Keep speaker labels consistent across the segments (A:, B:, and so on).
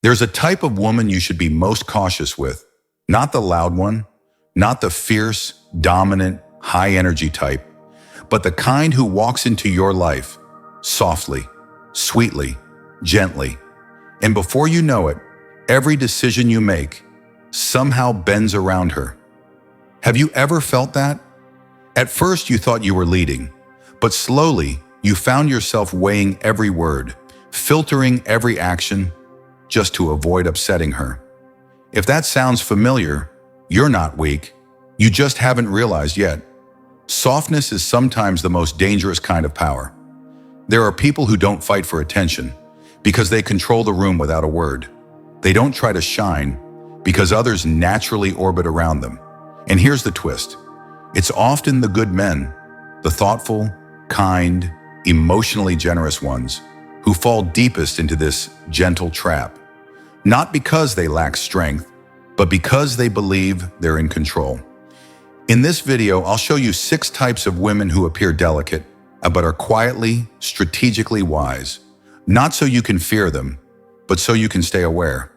A: There's a type of woman you should be most cautious with. Not the loud one, not the fierce, dominant, high-energy type, but the kind who walks into your life softly, sweetly, gently. And before you know it, every decision you make somehow bends around her. Have you ever felt that? At first you thought you were leading, but slowly you found yourself weighing every word, filtering every action, just to avoid upsetting her. If that sounds familiar, you're not weak. You just haven't realized yet. Softness is sometimes the most dangerous kind of power. There are people who don't fight for attention because they control the room without a word. They don't try to shine because others naturally orbit around them. And here's the twist. It's often the good men, the thoughtful, kind, emotionally generous ones, who fall deepest into this gentle trap. Not because they lack strength, but because they believe they're in control. In this video, I'll show you 6 types of women who appear delicate, but are quietly, strategically wise. Not so you can fear them, but so you can stay aware.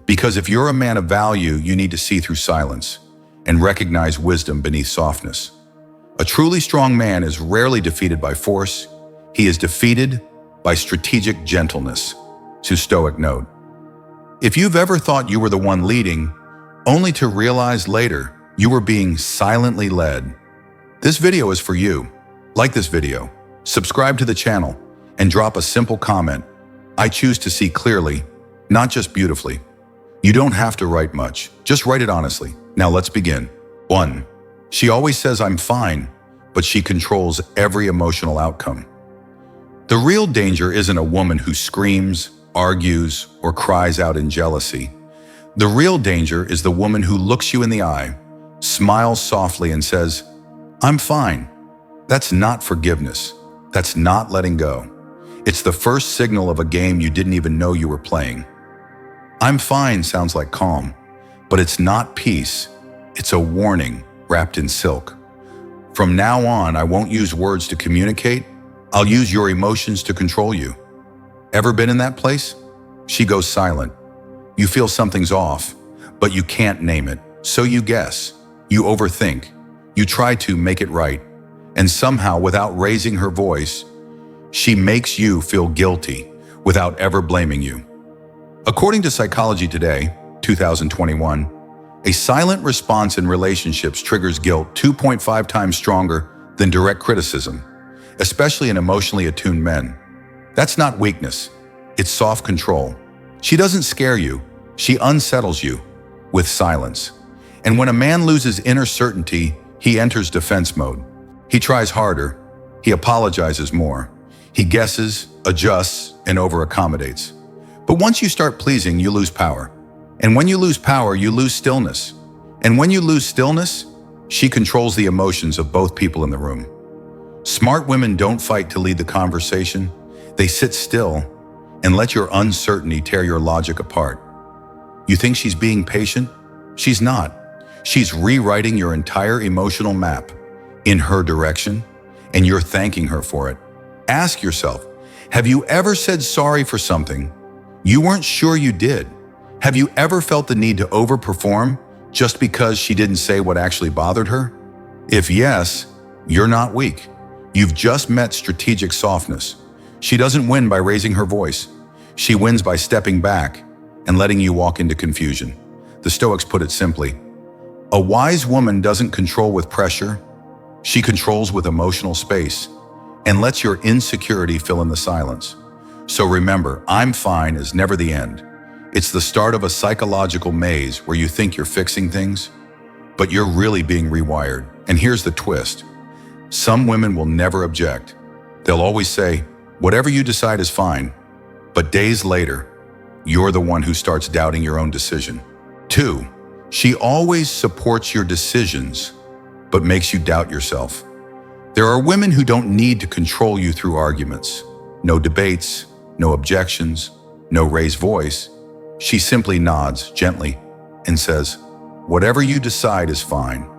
A: Because if you're a man of value, you need to see through silence and recognize wisdom beneath softness. A truly strong man is rarely defeated by force. He is defeated by strategic gentleness. To Stoic note. If you've ever thought you were the one leading, only to realize later you were being silently led, this video is for you. Like this video, subscribe to the channel, and drop a simple comment. I choose to see clearly, not just beautifully. You don't have to write much, just write it honestly. Now let's begin. 1. She always says I'm fine, but she controls every emotional outcome. The real danger isn't a woman who screams, argues, or cries out in jealousy. The real danger is the woman who looks you in the eye, smiles softly and says, I'm fine. That's not forgiveness. That's not letting go. It's the first signal of a game you didn't even know you were playing. I'm fine sounds like calm, but it's not peace. It's a warning wrapped in silk. From now on, I won't use words to communicate. I'll use your emotions to control you. Ever been in that place? She goes silent. You feel something's off, but you can't name it. So you guess. You overthink. You try to make it right. And somehow, without raising her voice, she makes you feel guilty without ever blaming you. According to Psychology Today, 2021, a silent response in relationships triggers guilt 2.5 times stronger than direct criticism, especially in emotionally attuned men. That's not weakness. It's soft control. She doesn't scare you. She unsettles you with silence. And when a man loses inner certainty, he enters defense mode. He tries harder. He apologizes more. He guesses, adjusts, and over-accommodates. But once you start pleasing, you lose power. And when you lose power, you lose stillness. And when you lose stillness, she controls the emotions of both people in the room. Smart women don't fight to lead the conversation. They sit still and let your uncertainty tear your logic apart. You think she's being patient? She's not. She's rewriting your entire emotional map in her direction, and you're thanking her for it. Ask yourself, have you ever said sorry for something you weren't sure you did? Have you ever felt the need to overperform just because she didn't say what actually bothered her? If yes, you're not weak. You've just met strategic softness. She doesn't win by raising her voice. She wins by stepping back and letting you walk into confusion. The Stoics put it simply, a wise woman doesn't control with pressure. She controls with emotional space and lets your insecurity fill in the silence. So remember, I'm fine is never the end. It's the start of a psychological maze where you think you're fixing things, but you're really being rewired. And here's the twist. Some women will never object. They'll always say, whatever you decide is fine. But days later, you're the one who starts doubting your own decision. 2, she always supports your decisions, but makes you doubt yourself. There are women who don't need to control you through arguments. No debates, no objections, no raised voice. She simply nods gently and says, whatever you decide is fine.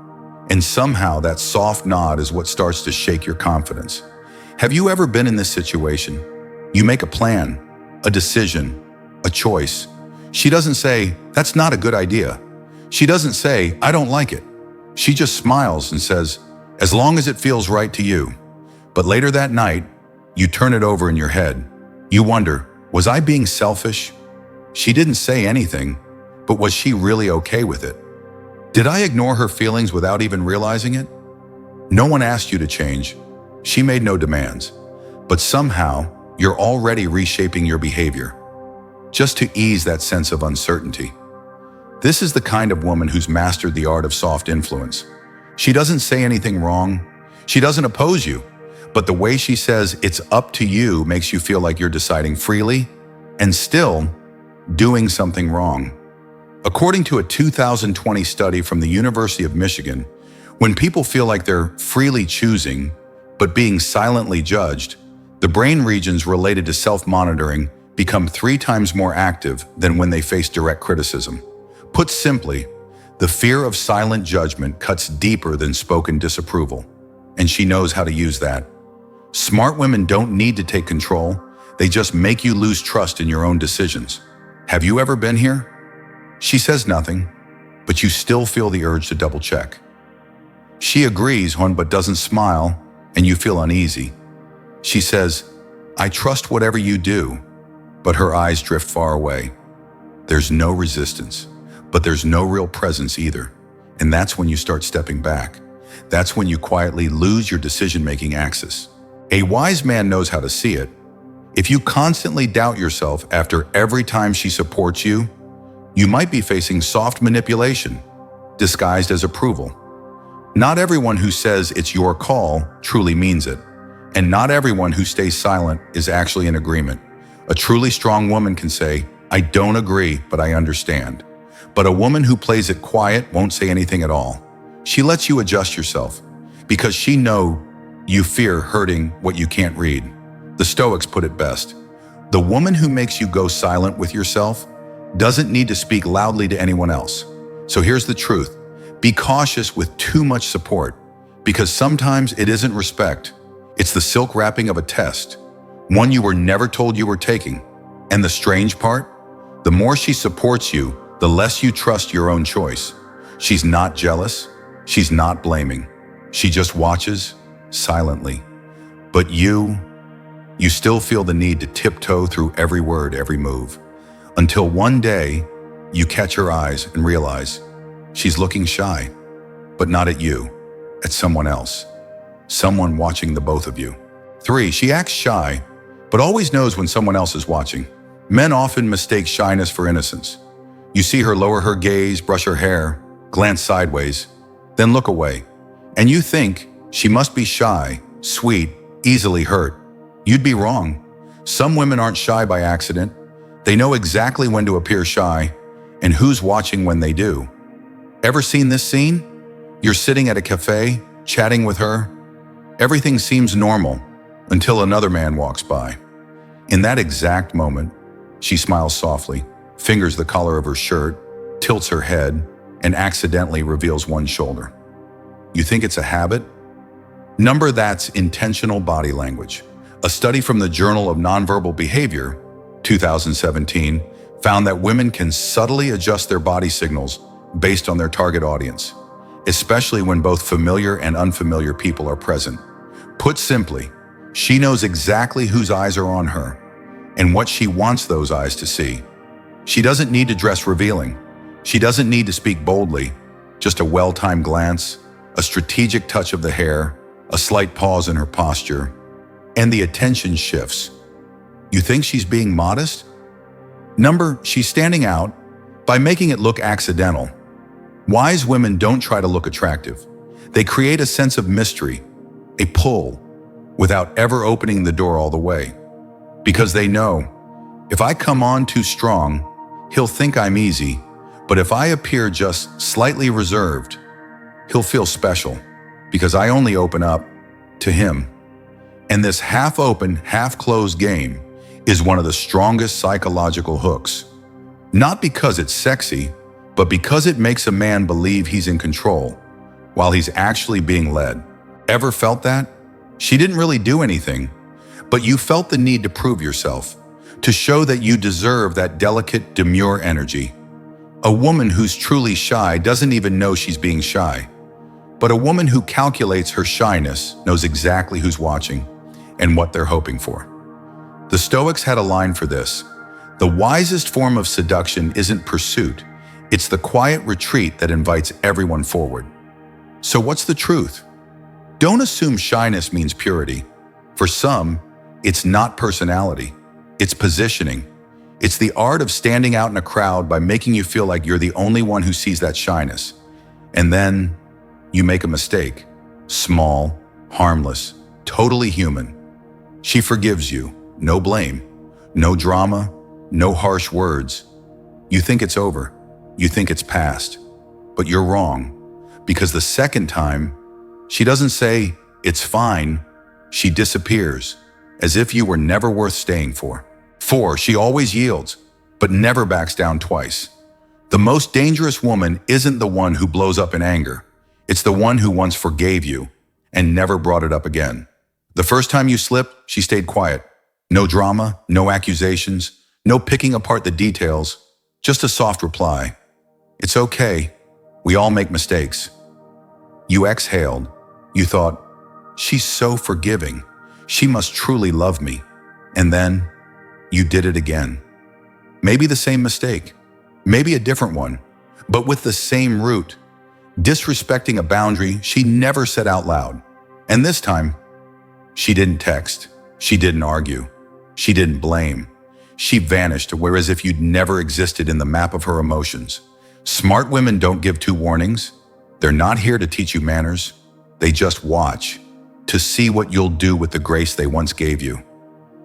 A: And somehow that soft nod is what starts to shake your confidence. Have you ever been in this situation? You make a plan, a decision, a choice. She doesn't say, "That's not a good idea." She doesn't say, "I don't like it." She just smiles and says, "As long as it feels right to you." But later that night, you turn it over in your head. You wonder, was I being selfish? She didn't say anything, but was she really okay with it? Did I ignore her feelings without even realizing it? No one asked you to change. She made no demands. But somehow, you're already reshaping your behavior, just to ease that sense of uncertainty. This is the kind of woman who's mastered the art of soft influence. She doesn't say anything wrong. She doesn't oppose you. But the way she says it's up to you makes you feel like you're deciding freely and still doing something wrong. According to a 2020 study from the University of Michigan, when people feel like they're freely choosing but being silently judged, the brain regions related to self-monitoring become 3 times more active than when they face direct criticism. Put simply, the fear of silent judgment cuts deeper than spoken disapproval, and she knows how to use that. Smart women don't need to take control, they just make you lose trust in your own decisions. Have you ever been here? She says nothing, but you still feel the urge to double check. She agrees but doesn't smile, and you feel uneasy. She says, "I trust whatever you do," but her eyes drift far away. There's no resistance, but there's no real presence either. And that's when you start stepping back. That's when you quietly lose your decision-making axis. A wise man knows how to see it. If you constantly doubt yourself after every time she supports you, you might be facing soft manipulation, disguised as approval. Not everyone who says it's your call truly means it, and not everyone who stays silent is actually in agreement. A truly strong woman can say, "I don't agree, but I understand." But a woman who plays it quiet won't say anything at all. She lets you adjust yourself, because she knows you fear hurting what you can't read. The Stoics put it best. The woman who makes you go silent with yourself doesn't need to speak loudly to anyone else. So here's the truth. Be cautious with too much support, because sometimes it isn't respect. It's the silk wrapping of a test, one you were never told you were taking. And the strange part? The more she supports you, the less you trust your own choice. She's not jealous. She's not blaming. She just watches silently. But you still feel the need to tiptoe through every word, every move, until one day you catch her eyes and realize she's looking shy, but not at you, at someone else, someone watching the both of you. 3, she acts shy, but always knows when someone else is watching. Men often mistake shyness for innocence. You see her lower her gaze, brush her hair, glance sideways, then look away, and you think she must be shy, sweet, easily hurt. You'd be wrong. Some women aren't shy by accident. They know exactly when to appear shy and who's watching when they do. Ever seen this scene? You're sitting at a cafe, chatting with her. Everything seems normal until another man walks by. In that exact moment, she smiles softly, fingers the collar of her shirt, tilts her head, and accidentally reveals one shoulder. You think it's a habit? That's intentional body language. A study from the Journal of Nonverbal Behavior, 2017, found that women can subtly adjust their body signals based on their target audience, especially when both familiar and unfamiliar people are present. Put simply, she knows exactly whose eyes are on her and what she wants those eyes to see. She doesn't need to dress revealing. She doesn't need to speak boldly, just a well-timed glance, a strategic touch of the hair, a slight pause in her posture, and the attention shifts. You think she's being modest? She's standing out by making it look accidental. Wise women don't try to look attractive. They create a sense of mystery, a pull, without ever opening the door all the way. Because they know, if I come on too strong, he'll think I'm easy, but if I appear just slightly reserved, he'll feel special, because I only open up to him. And this half-open, half-closed game is one of the strongest psychological hooks. Not because it's sexy, but because it makes a man believe he's in control while he's actually being led. Ever felt that? She didn't really do anything, but you felt the need to prove yourself, to show that you deserve that delicate, demure energy. A woman who's truly shy doesn't even know she's being shy. But a woman who calculates her shyness knows exactly who's watching and what they're hoping for. The Stoics had a line for this: "The wisest form of seduction isn't pursuit, it's the quiet retreat that invites everyone forward." So what's the truth? Don't assume shyness means purity. For some, it's not personality, it's positioning. It's the art of standing out in a crowd by making you feel like you're the only one who sees that shyness. And then you make a mistake. Small, harmless, totally human. She forgives you. No blame, no drama, no harsh words. You think it's over. You think it's past. But you're wrong. Because the second time, she doesn't say, "It's fine." She disappears, as if you were never worth staying for. 4, she always yields, but never backs down twice. The most dangerous woman isn't the one who blows up in anger. It's the one who once forgave you and never brought it up again. The first time you slipped, she stayed quiet. No drama, no accusations, no picking apart the details, just a soft reply. "It's okay. We all make mistakes." You exhaled. You thought, "She's so forgiving. She must truly love me." And then you did it again. Maybe the same mistake, maybe a different one, but with the same root, disrespecting a boundary she never said out loud. And this time, she didn't text, she didn't argue, she didn't blame. She vanished, whereas if you'd never existed in the map of her emotions. Smart women don't give 2 warnings. They're not here to teach you manners. They just watch to see what you'll do with the grace they once gave you.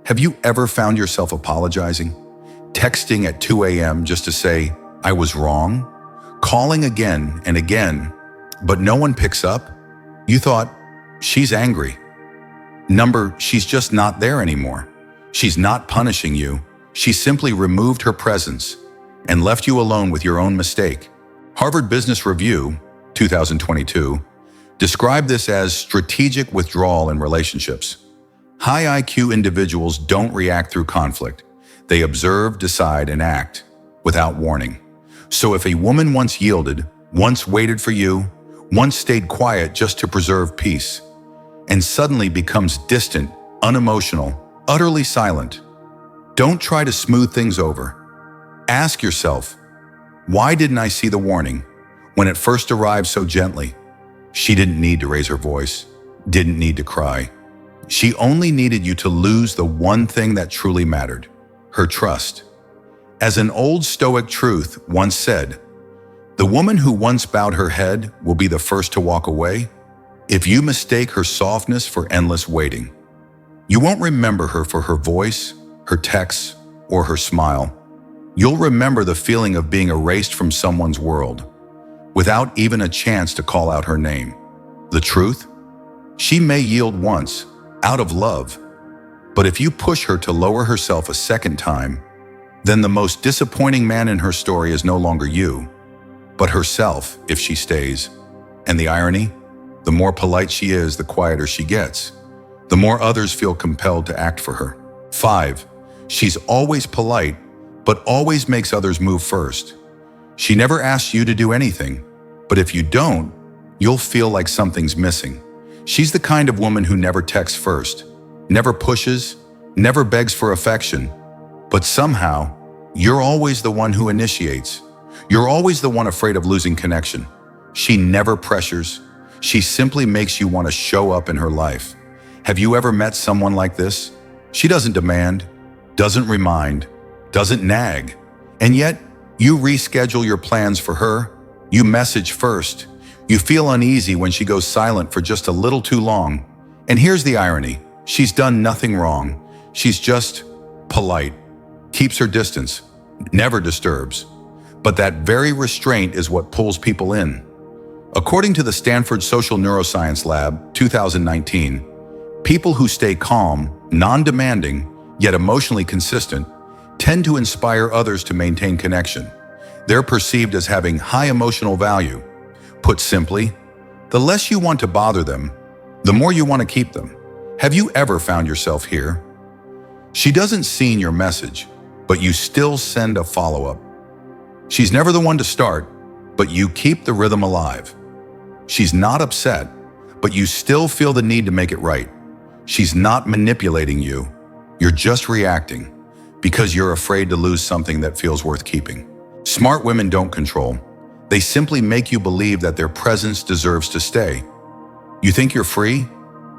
A: Have you ever found yourself apologizing? Texting at 2 a.m. just to say, "I was wrong"? Calling again and again, but no one picks up? You thought, "She's angry." She's just not there anymore. She's not punishing you. She simply removed her presence and left you alone with your own mistake. Harvard Business Review, 2022, described this as strategic withdrawal in relationships. High IQ individuals don't react through conflict. They observe, decide, and act without warning. So if a woman once yielded, once waited for you, once stayed quiet just to preserve peace, and suddenly becomes distant, unemotional, utterly silent, don't try to smooth things over. Ask yourself, why didn't I see the warning when it first arrived so gently? She didn't need to raise her voice, didn't need to cry. She only needed you to lose the one thing that truly mattered, her trust. As an old Stoic truth once said, "The woman who once bowed her head will be the first to walk away if you mistake her softness for endless waiting." You won't remember her for her voice, her texts, or her smile. You'll remember the feeling of being erased from someone's world, without even a chance to call out her name. The truth? She may yield once, out of love, but if you push her to lower herself a second time, then the most disappointing man in her story is no longer you, but herself if she stays. And the irony? The more polite she is, the quieter she gets. The more others feel compelled to act for her. 5. She's always polite, but always makes others move first. She never asks you to do anything, but if you don't, you'll feel like something's missing. She's the kind of woman who never texts first, never pushes, never begs for affection, but somehow, you're always the one who initiates. You're always the one afraid of losing connection. She never pressures. She simply makes you want to show up in her life. Have you ever met someone like this? She doesn't demand, doesn't remind, doesn't nag, and yet you reschedule your plans for her. You message first. You feel uneasy when she goes silent for just a little too long. And here's the irony. She's done nothing wrong. She's just polite, keeps her distance, never disturbs. But that very restraint is what pulls people in. According to the Stanford Social Neuroscience Lab, 2019, people who stay calm, non-demanding, yet emotionally consistent, tend to inspire others to maintain connection. They're perceived as having high emotional value. Put simply, the less you want to bother them, the more you want to keep them. Have you ever found yourself here? She doesn't see your message, but you still send a follow-up. She's never the one to start, but you keep the rhythm alive. She's not upset, but you still feel the need to make it right. She's not manipulating you. You're just reacting because you're afraid to lose something that feels worth keeping. Smart women don't control. They simply make you believe that their presence deserves to stay. You think you're free?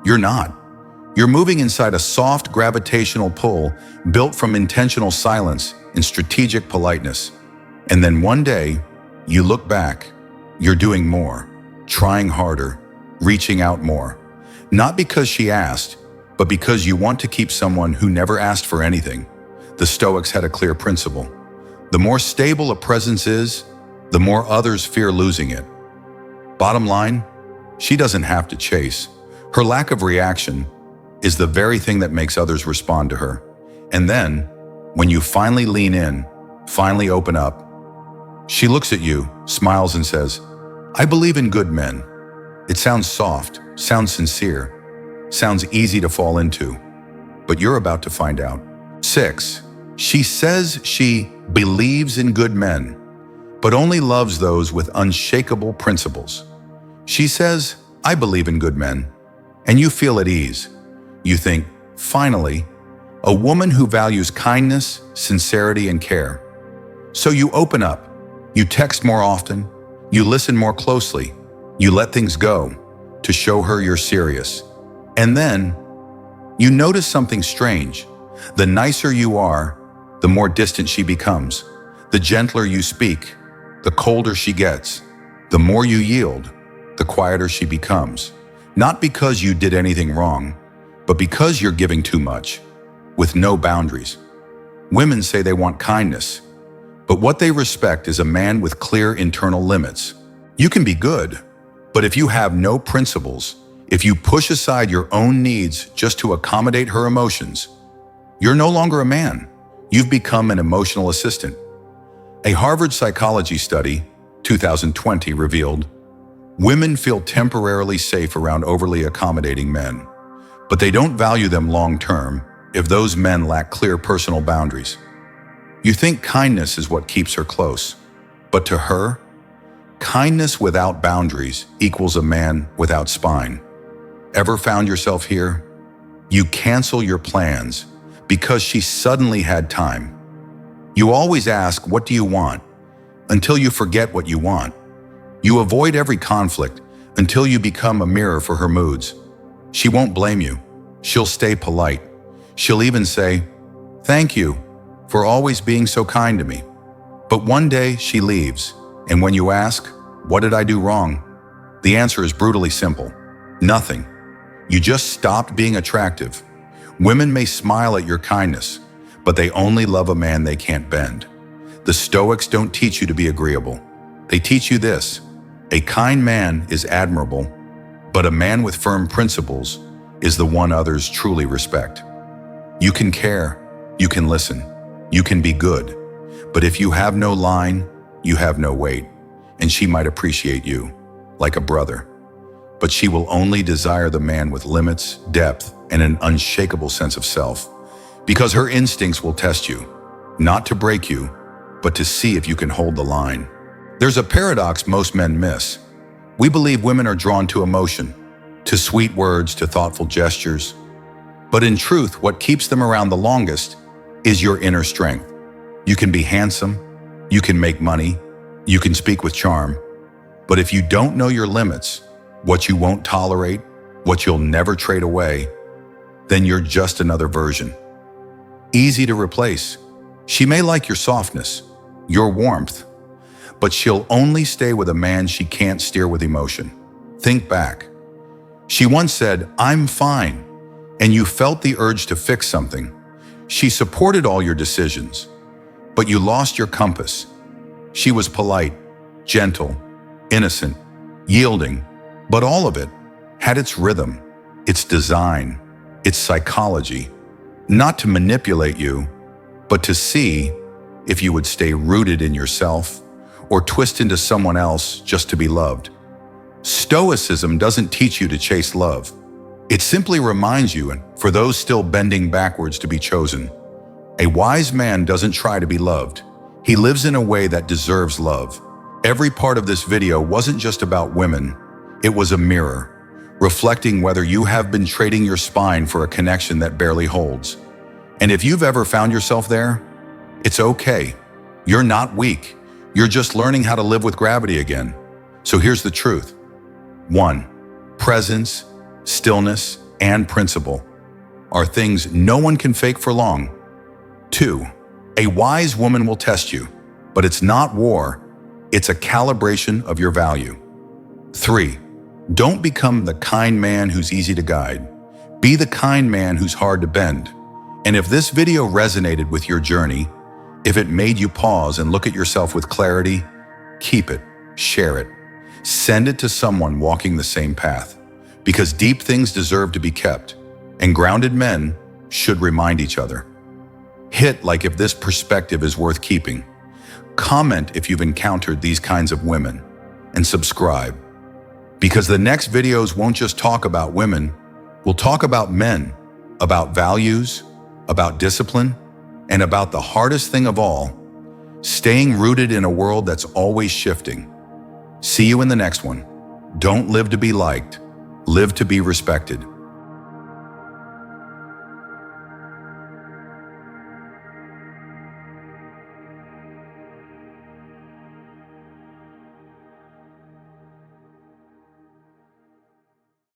A: You're not. You're moving inside a soft gravitational pull built from intentional silence and strategic politeness. And then one day, you look back. You're doing more, trying harder, reaching out more. Not because she asked, but because you want to keep someone who never asked for anything. The Stoics had a clear principle. The more stable a presence is, the more others fear losing it. Bottom line, she doesn't have to chase. Her lack of reaction is the very thing that makes others respond to her. And then, when you finally lean in, finally open up, she looks at you, smiles and says, "I believe in good men." It sounds soft, sounds sincere, sounds easy to fall into, but you're about to find out. 6. She says she believes in good men, but only loves those with unshakable principles. She says, "I believe in good men," and you feel at ease. You think, finally, a woman who values kindness, sincerity, and care. So you open up, you text more often, you listen more closely, you let things go to show her you're serious. And then, you notice something strange. The nicer you are, the more distant she becomes. The gentler you speak, the colder she gets. The more you yield, the quieter she becomes. Not because you did anything wrong, but because you're giving too much, with no boundaries. Women say they want kindness, but what they respect is a man with clear internal limits. You can be good, but if you have no principles, if you push aside your own needs just to accommodate her emotions, you're no longer a man. You've become an emotional assistant. A Harvard psychology study, 2020, revealed women feel temporarily safe around overly accommodating men, but they don't value them long-term if those men lack clear personal boundaries. You think kindness is what keeps her close, but to her, kindness without boundaries equals a man without spine. Ever found yourself here? You cancel your plans because she suddenly had time. You always ask, "What do you want?" until you forget what you want. You avoid every conflict until you become a mirror for her moods. She won't blame you. She'll stay polite. She'll even say, "Thank you for always being so kind to me." But one day she leaves, and when you ask, "What did I do wrong?" the answer is brutally simple. Nothing. You just stopped being attractive. Women may smile at your kindness, but they only love a man they can't bend. The Stoics don't teach you to be agreeable. They teach you this: a kind man is admirable, but a man with firm principles is the one others truly respect. You can care, you can listen, you can be good, but if you have no line, you have no weight, and she might appreciate you, like a brother. But she will only desire the man with limits, depth, and an unshakable sense of self, because her instincts will test you, not to break you, but to see if you can hold the line. There's a paradox most men miss. We believe women are drawn to emotion, to sweet words, to thoughtful gestures. But in truth, what keeps them around the longest is your inner strength. You can be handsome, you can make money, you can speak with charm. But if you don't know your limits, what you won't tolerate, what you'll never trade away, then you're just another version. Easy to replace. She may like your softness, your warmth, but she'll only stay with a man she can't steer with emotion. Think back. She once said, "I'm fine," and you felt the urge to fix something. She supported all your decisions, but you lost your compass. She was polite, gentle, innocent, yielding, but all of it had its rhythm, its design, its psychology, not to manipulate you, but to see if you would stay rooted in yourself or twist into someone else just to be loved. Stoicism doesn't teach you to chase love. It simply reminds you, and for those still bending backwards to be chosen, a wise man doesn't try to be loved. He lives in a way that deserves love. Every part of this video wasn't just about women. It was a mirror, reflecting whether you have been trading your spine for a connection that barely holds. And if you've ever found yourself there, it's okay. You're not weak. You're just learning how to live with gravity again. So here's the truth. 1. Presence, stillness, and principle are things no one can fake for long. 2. A wise woman will test you, but it's not war. It's a calibration of your value. 3. Don't become the kind man who's easy to guide. Be the kind man who's hard to bend. And if this video resonated with your journey, if it made you pause and look at yourself with clarity, keep it, share it. Send it to someone walking the same path. Because deep things deserve to be kept, and grounded men should remind each other. Hit like if this perspective is worth keeping. Comment if you've encountered these kinds of women, and subscribe. Because the next videos won't just talk about women, we'll talk about men, about values, about discipline, and about the hardest thing of all, staying rooted in a world that's always shifting. See you in the next one. Don't live to be liked, live to be respected.